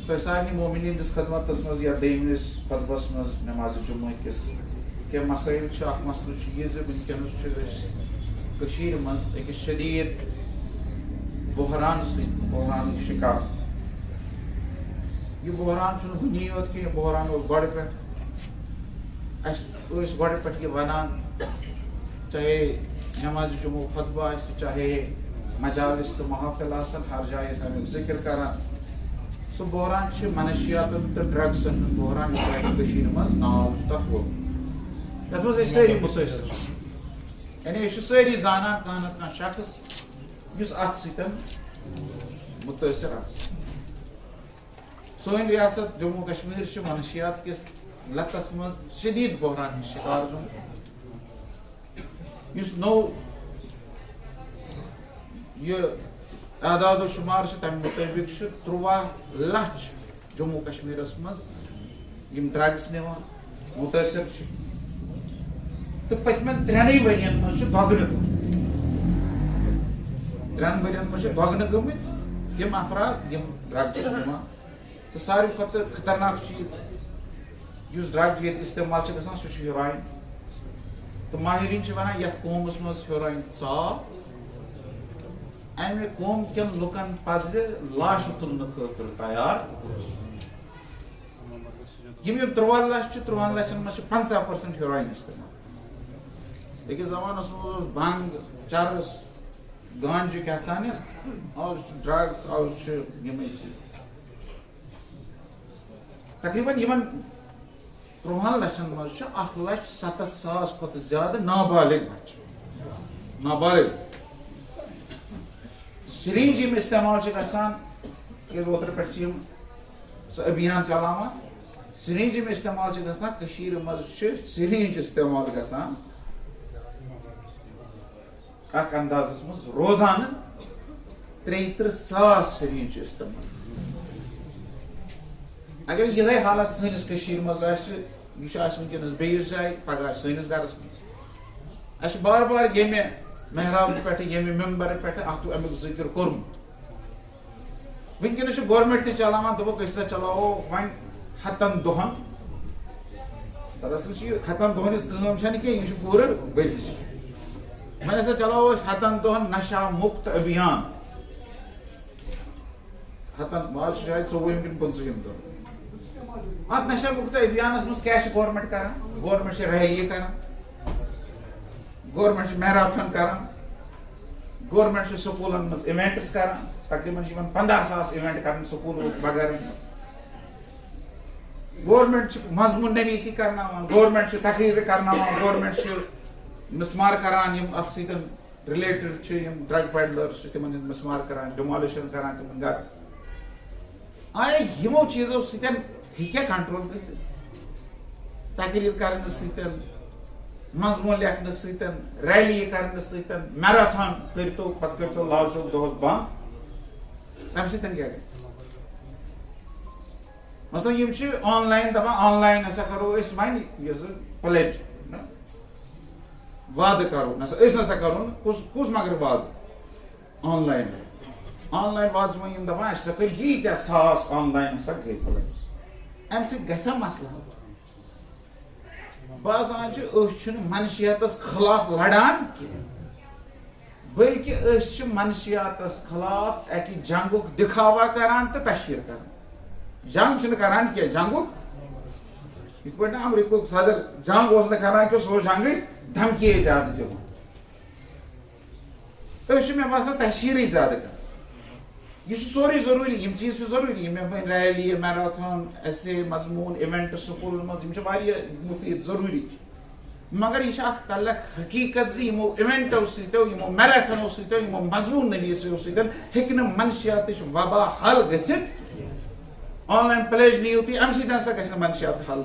فسانی مومنین دس خدمت مز یا دیمس خطبس مز نماز جمعہ کس کہ مسائل اخ مسئلہ یہ ونکس مز ایک شدید بحران بحران شکار. یہ بحران ونی یوت کہ بحران گڑ پہ گڑ پہ یہ ونان چاہے نماز جمعہ خطبہ چاہے مجالس تو محافل آسن ہر جائے امیک ذکر کران. سو بحران منشیات تو ڈرگسن بحران مز ناو تک ووت یت مز ساری متاثر یعنی یہ ساری زانان کھانا نتہ شخص اس ات ستن متاثر سون ریاست جموں کشمیر منشیات کس لتس مز شدید بحران شکار اس نو یہ اعداد و شمار تمہ مطابق 13 لچھ جموں کشمیر مز ڈرگس نوان متاثر تو پتمن 3 ورین مز دگنہ 3 ورین مز دگنہ گمت تم افراد ڈرگس نوان. تو ساروی کھت خطرناک چیز اس ڈرگ یہ استعمال گژھان سہ ہیروئن. تو ماہرین ونان یتھ قومس مز ہیروئن ژاو امہ قوم کن لکن پزِ لاش تلنہ خاطر تیار. یم 13 لچھ 13 لچھن مز 50% ہیروئن استعمال. أکِس زمانس مز بنگ چرس گانجہ کیا تھان آز ڈرگس آز یمے چیز تقریباً 13 لچھن مز 1,07,000 کھت زیادہ نابالغ بچہ نابالغ سرینج استعمال گژھان اوترٕ پٮ۪ٹھ سہ ابھیان چلاوان سرینج استعمال گژھان کشیٖرِ مز سرینج استعمال گژھان اک اندازس مز روزانہ 33,000 سرینج استعمال. اگر یہ حالت سنس کشیر مز یہ ونکس بیس جائے پگہ سنس گرس مز بار بار یمہ محراب پہ یمہ ممبر پہ امیک ذکر کورمت. ونکس گورمنٹ تہ چلاوان دپک أسۍ چلاوو وۄنۍ 7 دۄہن دراصل یہ ہتن دہن کم چھ یہ پور ورچ وی ہسا چلاو ہتن دہن نشہ مکت ابھیان ہتن شاید 24 کن 25 دہ ات نشہ مکت ابھیانس مز کیا گورمنٹ کران گورمنٹ ریلی کران گورمنٹ میراتھن کران گورمنٹ سکولن مز ایونٹس کران تقریباً 15,000 ایونٹ کران سکول بغیر گورمنٹ مضمون نویسی کرناوان گورمنٹ تقریر کرناوان گورمنٹ مسمار کران یم ات سۭتۍ رِلیٹڈ چھِ یم ڈرگ پیڈلرز تمن مسمار کران ڈیمولشن کران تمن گھر آیا یمو چیزو سۭتۍ ہیٚکیا کنٹرول گٔژھِتھ تقریر کرنہٕ سۭتۍ مضمون لیکھنہٕ سۭتۍ ریلی کرنہٕ سۭتۍ میراتھان کٔرتو پتہٕ کٔرتو لال چوک دۄہس بند تمہِ سۭتۍ کیٛاہ گژھِ مثلاً یم چھِ آن لائن دپان آن لائن ہسا کرو أسۍ وۄنۍ یہِ زٕ پلیج وعدٕ کرو نسا أسۍ نسا کرو نہٕ کُس مگر وعدٕ آن لائن وعدس وۄنۍ یم دپان اَسہِ ہسا کٔرۍ ییٖتیاہ ساس آن لائن ہسا گٔے پلیج امہِ سۭتۍ گژھِ مسلہٕ حل باسان چھُ أسۍ چھِنہٕ منشیاتس خلاف لڑان بلکہ أسۍ چھِ منشیاتس خلاف اکہِ جنگُک دکھاوا کران تہٕ تشہیر کران جنگ چھِنہٕ کران کینٛہہ جنگُک یِتھ پٲٹھۍ امریکہُک صدر جنگ اوس نہٕ کران کینٛہہ سُہ اوس جنگٕچ دھمکیے زیادٕ دِوان أسۍ چھِ مےٚ باسان تشہیرٕے زیادٕ کران یہ سوری ضروری یم چیز ضروری ریلی میراتھن ایسے مضمون ایونٹ سکول مز مفید ضروری مگر یہ اخ تلک حقیقت زی یمو ایونٹو سیتو یمو میراتھنو سیتو یمو مضمون نویسو سیتن ہیکن منشیاتچ وبا حل گژھِتھ آن لائن پلیج نیو تھی ام سیتن سا گژھِ منشیات حل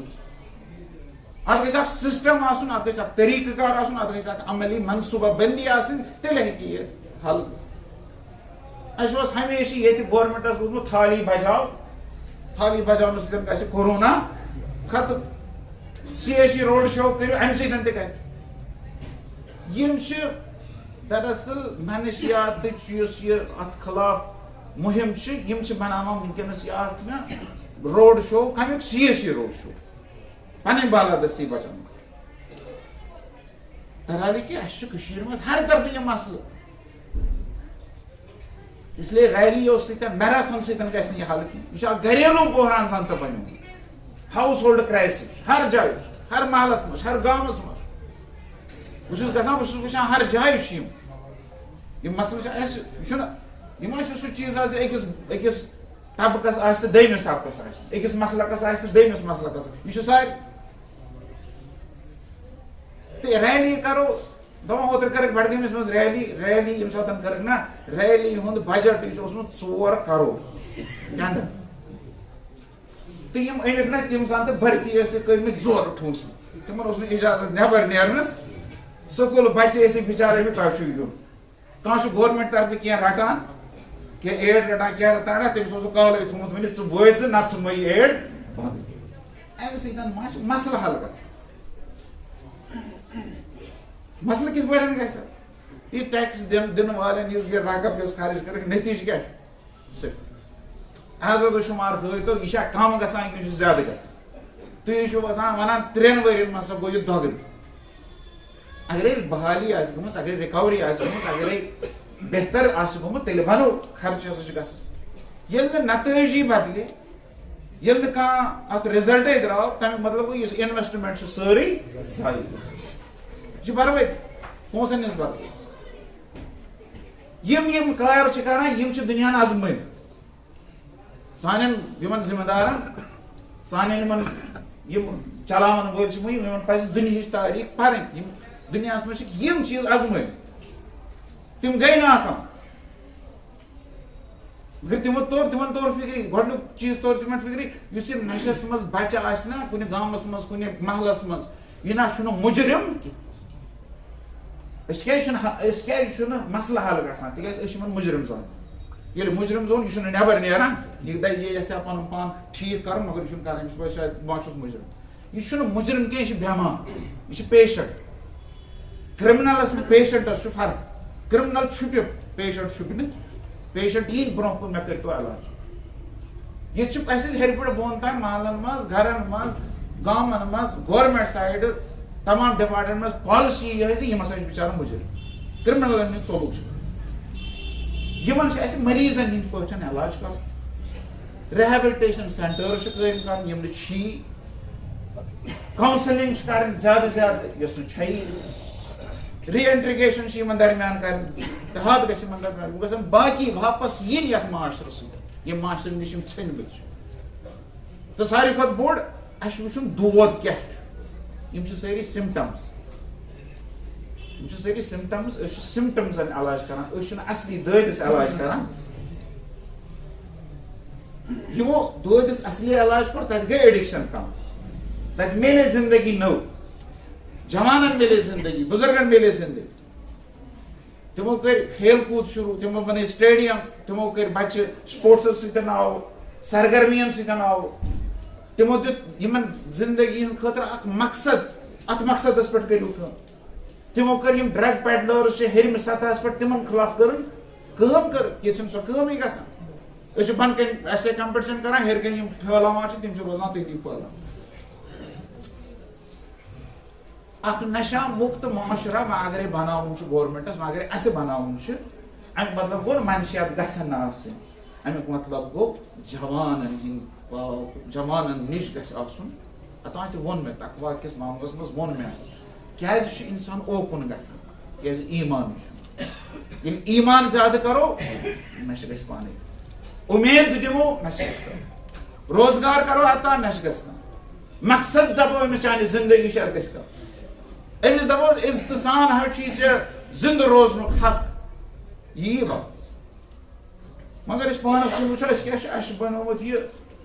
اتھ گژھِ اکھ سسٹم آسُن اتھ گژھِ اکھ طریقہ کار آسُن اتھ گژھِ اکھ عملی منصوبہ بندی آسٕنۍ تیٚلہِ ہیٚکہِ یہِ حل گٔژھِتھ اس اوس ہمیشہ یہ گورمنٹس روٗدمُت تھالی بجاونہٕ سۭتۍ گژھِ کورونا ختم CSC روڈ شو کٔرِو امہِ سۭتۍ تہِ گژھِ یم چھِ دراصل منشیاتٕچ یُس یہِ اتھ خلاف مہم چھِ یم چھِ بناوان ونکیٚنس یہِ اکھ نا روڈ شو کمیُک CSC روڈ شو پنٕنۍ بالادستی بچاونہٕ ترٛاوِ کہِ اسہِ چھُ کٔشیٖرِ منٛز ہر طرفہٕ یہِ مسلہٕ اس لیے ریلیو سۭتۍ میراتھن سۭتۍ گژھِ نہٕ یہِ حل کینٛہہ یہِ چھُ اکھ گریلوٗ بحران زن تہِ بنیومُت ہاوُس ہولڈ کرایسِس ہر جایہِ ہر محلس منٛز ہر گامس منٛز بہٕ چھُس گژھان بہٕ چھُس وٕچھان ہر جایہِ چھُ یِم مسلہٕ چھِ اسہِ یہِ چھُنہٕ یِمن چھُ سُہ چیٖز حظ أکِس طبقس آسہِ تہٕ دوٚیمِس طبقس آسہِ أکِس مسلکس آسہِ تہٕ دوٚیمِس مسلکس یہِ چھُ سارِ تہٕ ریلی کرو دپان اوترٕ کٔرٕکھ بڈگٲمِس منٛز ریلی ییٚمہِ ساتہٕ کٔرٕکھ نا ریلی ہُنٛد بجٹ یہِ چھُ اوسمُت 4 کرور ٹینڈر تہٕ یِم أنِکھ نا تِم سان تہٕ بھرتی ٲسِکھ کٔرمٕتۍ زورٕ ٹھوٗسمٕتۍ تِمن اوس نہٕ اِجازت نٮ۪بر نیرنس سکوٗل بچہٕ ٲسِکھ بِچارٕ ٲمٕتۍ تۄہہِ چھُو یُن کانٛہہ چھُ گورمنٹ طرفہٕ کینٛہہ رٹان کینٛہہ ایڈ رٹان کینٛہہ رٹان تٔمِس اوسُکھ کالے تھوٚمُت ؤنِتھ ژٕ وٲتۍ زِ نتہٕ ژٕ مہ یہِ ایڈ بنٛد امہِ سۭتۍ ما چھُ مسلہٕ حل گژھان مسلہٕ کِتھ پٲٹھۍ گژھِ یہ ٹیکس دِنہٕ والٮ۪ن یُس یہِ رقم یۄس خرٕچ کٔرٕکھ نٔتیٖجہٕ کیٛاہ چھُ صرف اعداد و شُمار ہٲیتو یہِ چھا کم گژھان کِنہٕ یہِ چھُ زیادٕ گژھان تُہۍ چھِو ونان 3 ؤرین منٛز ہسا گوٚو یہِ دۄگنہٕ اگرے بحالی آسہِ گٔمٕژ اگرے رِکوری آسہِ گٔمٕژ اگرے بہتر آسہِ گوٚمُت تیٚلہِ ونو خرچہٕ ہسا چھُ گژھان ییٚلہِ نہٕ نتٲیجی بدلہِ ییٚلہِ نہٕ کانٛہہ اتھ رِزلٹے درٛاو تمیُک مطلب گوٚو یُس انویسٹمنٹ چھُ سٲرٕے ضایع یہِ چھُ بربٲدی پونٛسن ہٕنٛز بربٲدی یم کار چھِ کران یم چھِ دُنیاہن آزمٲنۍ سانٮ۪ن یِمن ذمہٕ دارن سانٮ۪ن یِم چلاون وٲلۍ چھِ یِمن پزِ دُنہِچ تٲریٖخ پرٕنۍ یِم دُنیاہس منٛز چھِ یِم چیٖز آزمٲنۍ تِم گٔے ناکام مگر تمن طور فکری گۄڈنیُک چیٖز طور تِمن فکری یُس یہِ نشس منٛز بچہٕ آسہِ نا کُنہِ گامس منٛز کُنہِ محلس منٛز یہِ نہ چھُنہٕ مُجرم أسۍ کیٛازِ چھُنہٕ مسلہٕ حل گژھان تِکیٛازِ أسۍ چھِ یِمن مُجرم زانان ییٚلہِ مُجرم زون یہِ چھُنہٕ نٮ۪بر نیران یہِ دپہِ یہِ یژھِ ہا پنُن پان ٹھیٖک کرُن مگر یہِ چھُنہٕ کران أمِس باسہِ شاید بہٕ چھُس مُجرم یہِ چھُنہٕ مُجرم کینٛہہ یہِ چھُ بٮ۪مار یہِ چھُ پیشنٹ کرمنلس تہٕ پیشنٹس چھُ فرق کرمنل چھُپہِ پیشنٹ چھُپہِ نہٕ پیشنٹ یی برونٛہہ کُن مےٚ کٔرۍتو علاج ییٚتہِ چھُ اَسہِ ہیٚرِ پٮ۪ٹھ بۄن تام محلن منٛز گرن منٛز گامن مز گورمنٹ سائڈ تمام ڈپارٹمنٹ مز پالسی یہ ہسا بچار مجرم کرمنل ہند سولوشن یہ مریضن ہند پہ علاج کر ریہیبلٹیشن سینٹر قائم کر کاؤنسلنگ کر زیادہ زیادہ اس ری انٹریگیشن درمیان کر حد گھس درمیان گھن باقی واپس ین یتھ معاشرس یہ معاشرے نش ژھنمت تو ساروی کھت بوڑ اس وچن دود کیا ساری سمٹمز ساری سمٹمز سمٹمزن علاج کران اصلی دٲدِس علاج کران یمو دٲدِس اصلی علاج کور تت گئی ایڈکشن کم تت ملے زندگی نو جوانن ملے زندگی بزرگن ملے زندگی تمو کر کھیل کود شروع تمو بنائے سٹیڈیم تمو کر بچہ سپورٹس ستن آو سرگرمین ستن آو تمو دیت یمن زندگی ہند خاطر اخ مقصد ات مقصدس پہ کرو تمو کر یم ڈرگ پیڈلرز ہرم سطحس پہ تمن خلاف کر یہ سو کمی گھان اس بن کن ایسے کمپٹیشن کران ہر کن پھیلاوان تم روزان تتی پھیلان اخ نشہ مکت معاشرہ اگر بناون گورمنٹس اگر اس بناون امیک مطلب گو منشیات گھن آسن امیک مطلب گو جوانن نش گھس آسن اتان وون مے تقوا کس معاملس مز وون مے کیاز انسان اوکن گھان کیاز ایمان یل ایمان زیادہ کرو نشہ گھس پانے امید دمو نشہ گھس روزگار کرو عطا نشہ گھس مقصد دپو امس چانہ زندگی ات گھس امس دپو عزت سان ہر چیز زندہ روزن حق یہ بات مگر اس پانس کن وچو اس بنوت یہ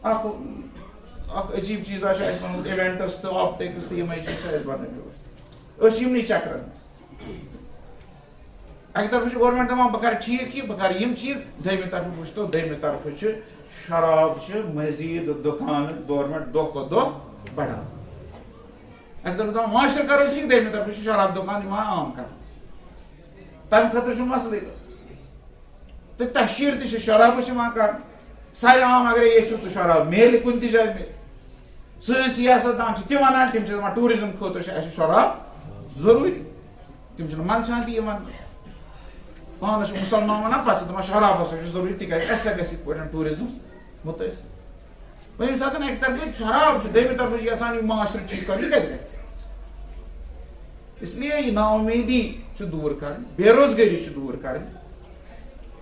عجیب چیز بنوت ایونٹس تو آپٹکس تو یہ بنوت یمنی چکرن اکہ طرف گورمنٹ دپان بہ کر ٹھیک یہ بہ کر یم چیز دویمہ طرف وچتو دویمہ طرف شراب مزید دکان گورمنٹ دہ کھت دہ بڑھان اکہ طرف دپان معاشرہ کرو ٹھیک دویمہ طرف شراب دکان عام کر تمہ خاطر مسئلہ تو تشہیر تہ شراب کر سارے عام اگر یھو تو شراب میل کن تہ جائے میل سن سیاست دان تہ ونان تم دپان ٹورزم خاطر اس شراب ضروری تم منسان تہ یہ ون پانس مسلمان ونان پتہ دپان شراب ہسا ضروری تکیاز اس گھس ٹورزم متاثر ویم سات اکہ طرف شراب دویمہ طرف یژھان یہ معاشرہ ٹھیک کر یہ کتہ گژھِ اس لیے یہ نا امیدی دور کریں بے روزگاری دور کریں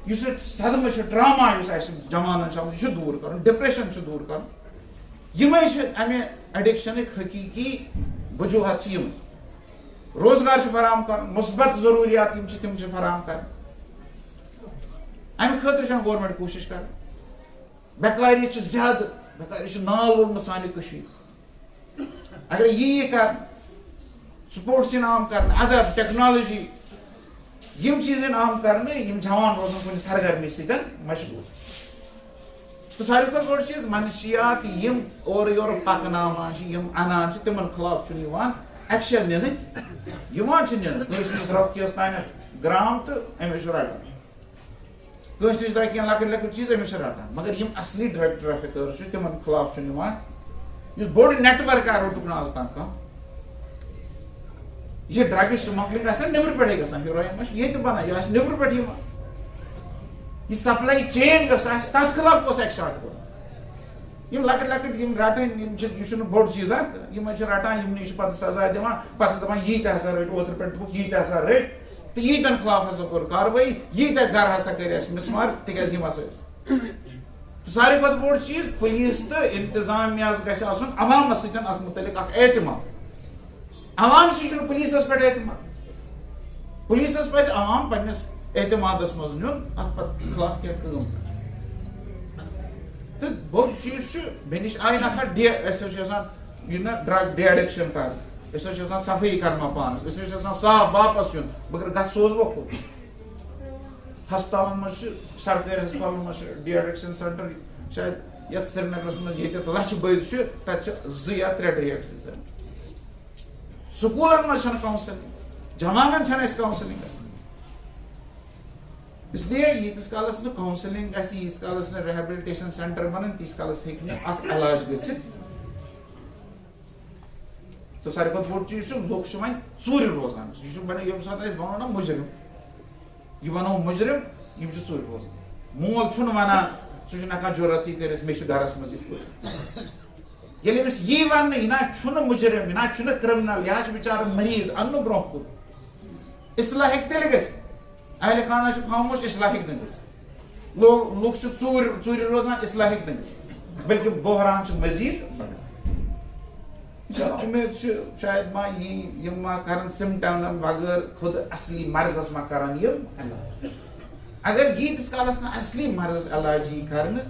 اس صدمہ ڈرامہ اس جوانن یہ دور کر ڈپریشن دور کر امہ ایڈکشن حقیقی وجوہات روزگار فراہم کر مثبت ضروریات تم فراہم کر امہ خاطر گورمنٹ کوشش کر بیکاری زیادہ بیکاری نال وولمت سانہ اگر یہ کر سپورٹس عام کر ادب ٹیکنالوجی یم چیز عام کرنے یم جوان روزن کن سرگرمی سۭتۍ مشغول تو ساروی کھۄتہٕ بوٚڑ چیز منشیات یم اور یور پکناوان یم انان تمن خلاف ایکشن نِنہٕ یوان نِنہٕ کٲنٛسہِ نِش رۄپیس تانیتھ گرام تو أمِس رٹان کٲنٛسہِ نِش درٛاے کینٛہہ لۄکٕٹۍ لۄکٕٹۍ چیز أمِس رٹان مگر یم اصلی ڈرگ ٹریفکٲرٕس تمن خلاف نِوان یُس بوٚڑ نیٹ ورک روٚٹُکھ نہٕ آز تام کانٛہہ یہ ڈرگ سمگلنگ نبر پہ گھان ہیروین یہ بنان یہ نبر پہ یہ سپلائی چین تر خلاف کس ایکشن کور لکٹ لکٹ رٹان یہ بوڑ چیز رٹان پہ سزا دان پہ دپان یہ ہسا رٹ اوتر پہ یہ ہسا رٹ تو یتن خلاف ہسا کور کاروٲیی یہ گر ہسا کر مسمار تکیاز ہسا ساروی کھۄتہٕ بوڑ چیز پولیس تو انتظامیہ گژھِ آسُن عوامس سۭتۍ اتھ متعلق اکھ اعتماد عوام سے پولیسس پہ اعتماد پولیسس پہ عوام پنس اعتمادس مز نیون ات خلاف کیا تو بوڑ چیز مے نش آئی نفر ڈرگ ڈی ایڈکشن کر صفائی کرما پانس صاف واپس یون بہ سوزو کوٚت ہسپتالن مز سرکاری ہسپتالن مز ڈی ایڈکشن سینٹر شاید یتھ سرینگرس مز یتھ لچھ بٔدۍ تتہِ چھِ 2 یا 3 ڈی ایڈکشن سینٹر سکولن مز کاؤنسلنگ جوانن کاؤنسلنگ اس لیے یتس کالس کاؤنسلنگ یتس کالس ریہیبلٹیشن سینٹر بنن تیس کالس ہیٚکہِ نہٕ اکھ علاج گٔژھِتھ تو ساری کھۄتہٕ بوٚڑ چیٖز چھُ لُکھ چھِ وۄنۍ ژوٗرِ روزان یہِ چھُ بَنان ییٚمہِ ساتہٕ أسۍ وَنو نا مُجرِم یہِ وَنو مُجرِم یِم چھِ ژوٗرِ روزان مول چھُنہٕ وَنان سُہ چھُنہٕ ہٮ۪کان جُرتھٕے کٔرِتھ مےٚ چھُ گرَس منٛز یِتھ پٲٹھۍ ییٚلہِ أمِس یی وَننہٕ یہِ نہ چھُنہٕ مُجرِم یہِ نہ چھُنہٕ کِرمنل یہِ حظ چھُ بِچارٕ مٔریٖض اَننہٕ برونٛہہ کُن اِصلاح ہیٚکہِ تیٚلہِ گٔژھِتھ اہلِ خانہ چھُ خاموش اِصلاح ہیٚکہِ نہٕ گٔژھِتھ لُکھ چھِ ژوٗرِ روزان اِصلاح ہیٚکہِ نہٕ گٔژھِتھ بٔلکہِ بحران چھُ مٔزیٖد بَڑان اُمید چھِ شاید ما یِم ما کَرن سِمٹمن بغٲر خود اصلی مرضس ما کَرن یِم علاج اگر ییٖتِس کالس نہٕ اصلی مرضس علاج یی کرنہٕ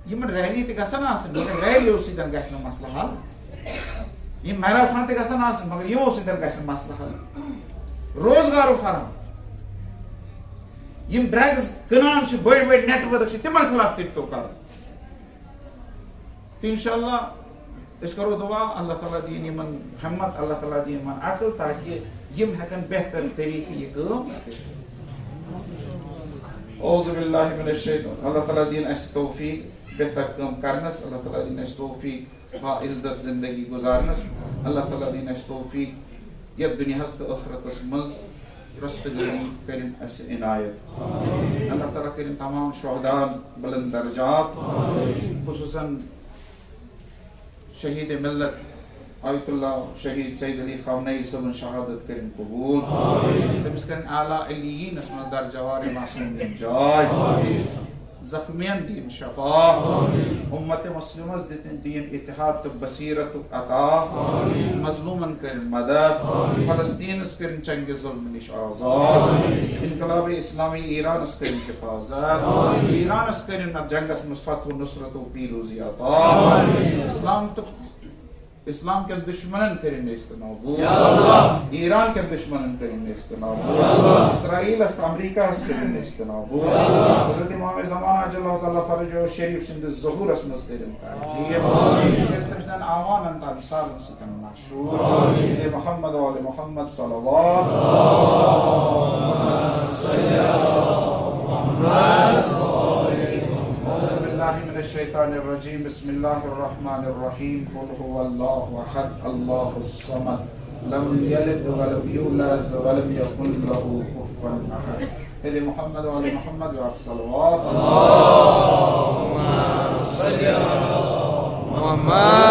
یِمن ریلی تہِ گژھن آسٕنۍ مگر ریلیو سۭتۍ گژھِ نہٕ مسلہٕ حل یِم میراتھان تہِ گژھن آسٕنۍ مگر یِمو سۭتۍ گژھِ نہٕ مسلہٕ حل روزگارو فراہم یِم ڈرگز کٕنان چھِ بٔڑۍ بٔڑۍ نیٹ ؤرک چھِ تِمن خلاف کٔرۍ تو کرُن تہٕ انشاء اللہ أسۍ کرو دعا اللہ تعالیٰ دِیِن یِمن ہمت اللہ تعالیٰ دِیِن یِمن عقل تاکہِ یِم ہٮ۪کن بہتر طریقہٕ یہِ کٲم کٔرِتھ اعوذ باللہ من الشیطان اللہ تعالیٰ دِیِن اَسہِ توفیٖق بہتر کٲم کرنس اللہ تعالیٰ دِیِن اَسہِ توفیٖق با عزت زندگی گُزارنس اللہ تعالیٰ دِیِن اَسہِ توفیٖق یتھ دُنیاہس تہٕ ٲخرتس منٛز رستگٲری کٔرِنۍ اَسہِ عنایت اللہ تعالیٰ کٔرِنۍ تمام شہداءن بلند درجات خصوٗصن شہید ملت آیت اللہ شہید سید علی خامنئی صٲبن شہادت کٔرِنۍ قبوٗل تٔمِس کٔرِنۍ اعلیٰ علیٖنس منٛز درجوار معصوٗمین جاے زخمین دِیِن شفا اُمت مسلمس دِیِن اتحاد تہٕ بصیرتُک عطا مظلوٗمن کٔرِنۍ مدد فلسطیٖنس کٔرِنۍ چنگہِ ظُلمہٕ نِش آزاد انقلابِ اسلامی ایرانس کٔرِنۍ حفاظت ایرانس کٔرِنۍ اتھ جنگس منٛز فتح و نصرت و پیروزی عطا اسلام کٮ۪ن دُشمنن کٔرِنۍ نیست نابوٗد ایران کٮ۪ن دُشمنن کٔرِنۍ نیست نابوٗد اسرائیلس تہٕ امریکاہس کٔرِنۍ نیست نابوٗد حضرت امام زمانہ اجلہ تعالیٰ فرجہ شریف سٕنٛدِس ظہوٗرس منٛز کٔرِنۍ تعجیٖل کٔرِنۍ تٔمۍ سٕنٛدٮ۪ن اعوانن تہٕ امثالن سۭتۍ مشہوٗر محمد و آلِ محمد صلی اللہ من الشیطان الرجیم بسم اللہ الرحمن الرحیم قل هو اللہ احد اللہ الصمد لم یلد ولم یولد ولم یکن له کفوا احد اے محمد و آل محمد و صلوات اللہم صلی علی محمد